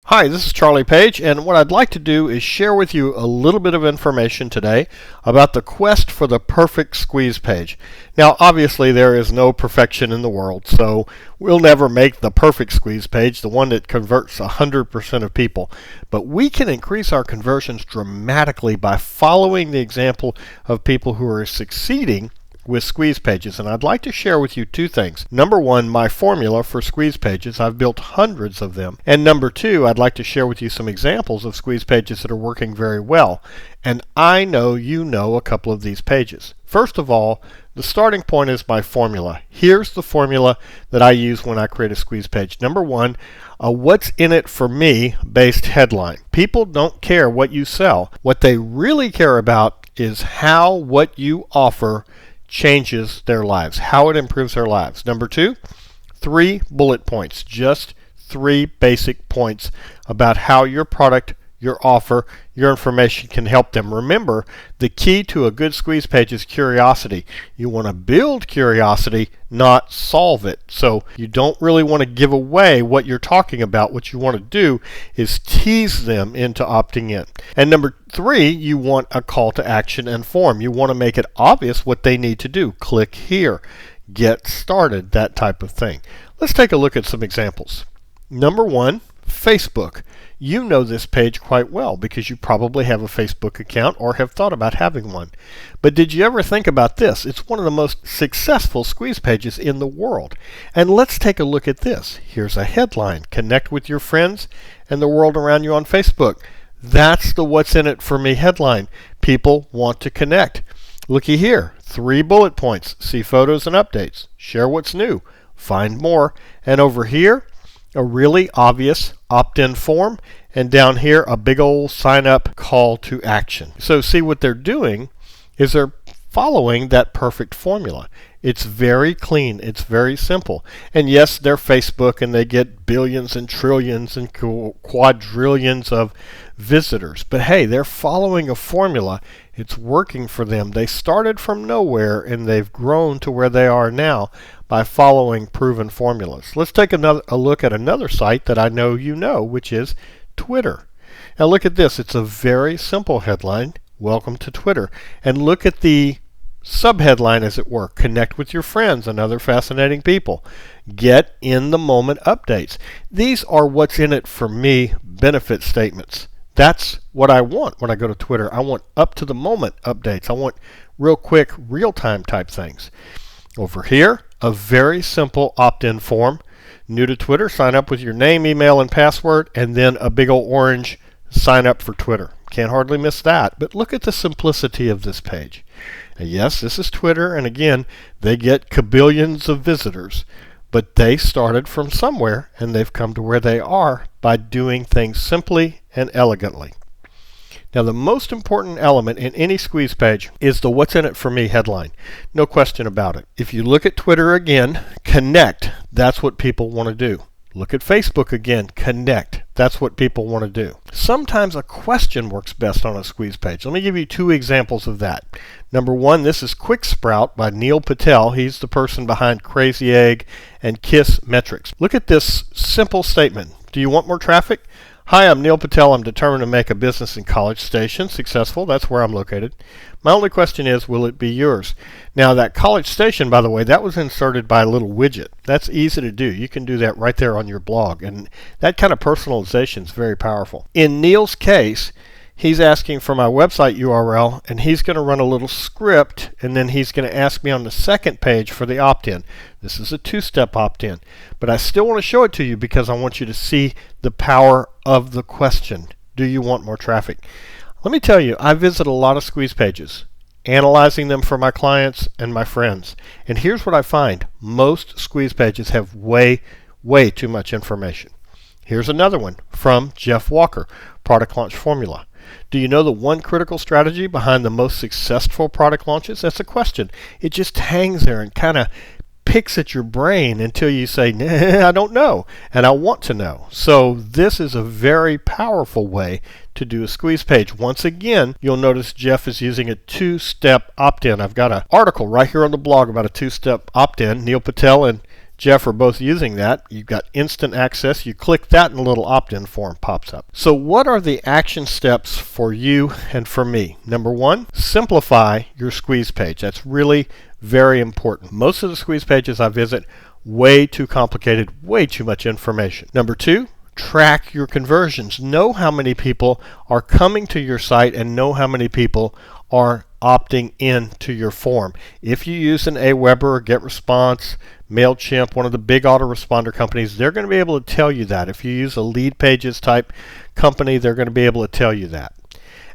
Hi, this is Charlie Page, and what I'd like to do is share with you a little bit of information today about the quest for the perfect squeeze page. Now, obviously, there is no perfection in the world, so we'll never make the perfect squeeze page, the one that converts 100% of people. But we can increase our conversions dramatically by following the example of people who are succeeding with squeeze pages, and I'd like to share with you two things. Number one, my formula for squeeze pages. I've built hundreds of them. And number two, I'd like to share with you some examples of squeeze pages that are working very well. And I know you know a couple of these pages. First of all, the starting point is my formula. Here's the formula that I use when I create a squeeze page. Number one, a what's in it for me based headline. People don't care what you sell. What they really care about is how what you offer changes their lives, how it improves their lives. Number two, 3 bullet points, just 3 basic points about how your product, your offer, your information can help them. Remember, the key to a good squeeze page is curiosity. You want to build curiosity, not solve it. So you don't really want to give away what you're talking about. What you want to do is tease them into opting in. And number 3, you want a call to action and form. You want to make it obvious what they need to do. Click here, get started, that type of thing. Let's take a look at some examples. Number 1, Facebook. You know this page quite well because you probably have a Facebook account or have thought about having one. But did you ever think about this? It's one of the most successful squeeze pages in the world. And let's take a look at this. Here's a headline. Connect with your friends and the world around you on Facebook. That's the what's in it for me headline. People want to connect. Looky here. 3 bullet points. See photos and updates. Share what's new. Find more. And over here, a really obvious opt-in form, and down here a big old sign-up call to action. So see, what they're doing is they're following that perfect formula. It's very clean, it's very simple. And yes, they're Facebook and they get billions and trillions and quadrillions of visitors. But hey, they're following a formula. It's working for them. They started from nowhere and they've grown to where they are now by following proven formulas. Let's take a look at another site that I know you know, which is Twitter. Now look at this. It's a very simple headline. Welcome to Twitter. And look at the subheadline, as it were. Connect with your friends and other fascinating people. Get in the moment updates. These are what's in it for me benefit statements. That's what I want when I go to Twitter. I want up to the moment updates. I want real quick, real time type things. Over here, a very simple opt-in form. New to Twitter, sign up with your name, email, and password, and then a big old orange sign up for Twitter. Can't hardly miss that. But look at the simplicity of this page. And yes, this is Twitter, and again, they get kabillions of visitors, but they started from somewhere, and they've come to where they are by doing things simply and elegantly. Now, the most important element in any squeeze page is the what's in it for me headline. No question about it. If you look at Twitter again, connect. That's what people want to do. Look at Facebook again, connect. That's what people want to do. Sometimes a question works best on a squeeze page. Let me give you 2 examples of that. Number 1, this is Quick Sprout by Neil Patel. He's the person behind Crazy Egg and Kiss Metrics. Look at this simple statement. Do you want more traffic? Hi, I'm Neil Patel. I'm determined to make a business in College Station successful. That's where I'm located. My only question is, will it be yours? Now, that College Station, by the way, that was inserted by a little widget. That's easy to do. You can do that right there on your blog. And that kind of personalization is very powerful. In Neil's case, he's asking for my website URL, and he's going to run a little script, and then he's going to ask me on the second page for the opt-in. This is a 2-step opt-in. But I still want to show it to you because I want you to see the power of the question. Do you want more traffic? Let me tell you, I visit a lot of squeeze pages, analyzing them for my clients and my friends. And here's what I find. Most squeeze pages have way too much information. Here's another one from Jeff Walker, Product Launch Formula. Do you know the one critical strategy behind the most successful product launches? That's a question. It just hangs there and kind of picks at your brain until you say, nah, I don't know, and I want to know. So this is a very powerful way to do a squeeze page. Once again, you'll notice Jeff is using a 2-step opt-in. I've got an article right here on the blog about a 2-step opt-in. Neil Patel and Jeff are both using that. You've got instant access. You click that and a little opt-in form pops up. So what are the action steps for you and for me? Number one, simplify your squeeze page. That's really very important. Most of the squeeze pages I visit, way too complicated, way too much information. Number two, track your conversions. Know how many people are coming to your site and know how many people are opting in to your form. If you use an Aweber or GetResponse, MailChimp, one of the big autoresponder companies, they're going to be able to tell you that. If you use a Leadpages type company, they're going to be able to tell you that.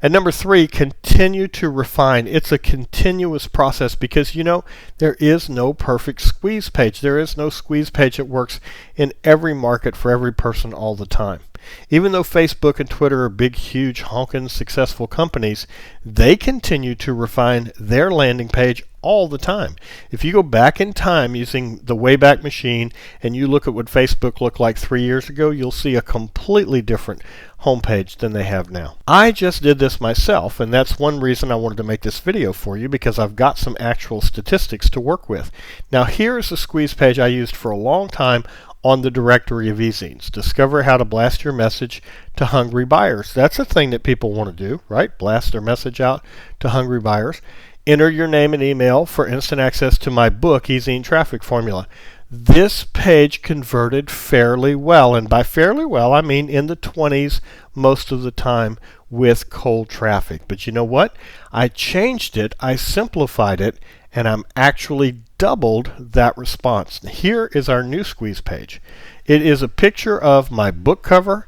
And number three, continue to refine. It's a continuous process because, you know, there is no perfect squeeze page. There is no squeeze page that works in every market for every person all the time. Even though Facebook and Twitter are big, huge, honking, successful companies, they continue to refine their landing page all the time. If you go back in time using the Wayback Machine and you look at what Facebook looked like 3 years ago, you'll see a completely different homepage than they have now. I just did this myself, and that's one reason I wanted to make this video for you, because I've got some actual statistics to work with. Now here's a squeeze page I used for a long time on the directory of e-zines. Discover how to blast your message to hungry buyers. That's a thing that people want to do, right? Blast their message out to hungry buyers. Enter your name and email for instant access to my book, e-zine Traffic Formula. This page converted fairly well, and by fairly well I mean in the 20s most of the time with cold traffic. But you know what? I changed it, I simplified it, and I'm actually doubled that response. Here is our new squeeze page. It is a picture of my book cover,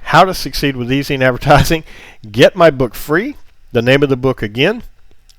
How to Succeed with e-zine Advertising. Get my book free. The name of the book again.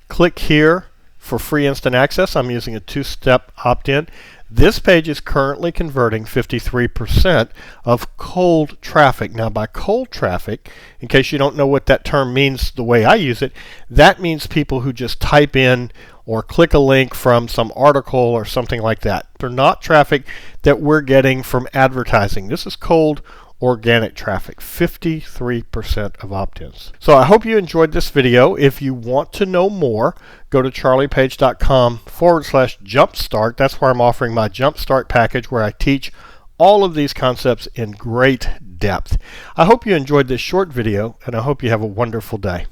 Click here for free instant access. I'm using a two-step opt-in. This page is currently converting 53% of cold traffic. Now by cold traffic, in case you don't know what that term means the way I use it, that means people who just type in or click a link from some article or something like that. They're not traffic that we're getting from advertising. This is cold organic traffic, 53% of opt-ins. So I hope you enjoyed this video. If you want to know more, go to charliepage.com/jumpstart. That's where I'm offering my Jumpstart package where I teach all of these concepts in great depth. I hope you enjoyed this short video, and I hope you have a wonderful day.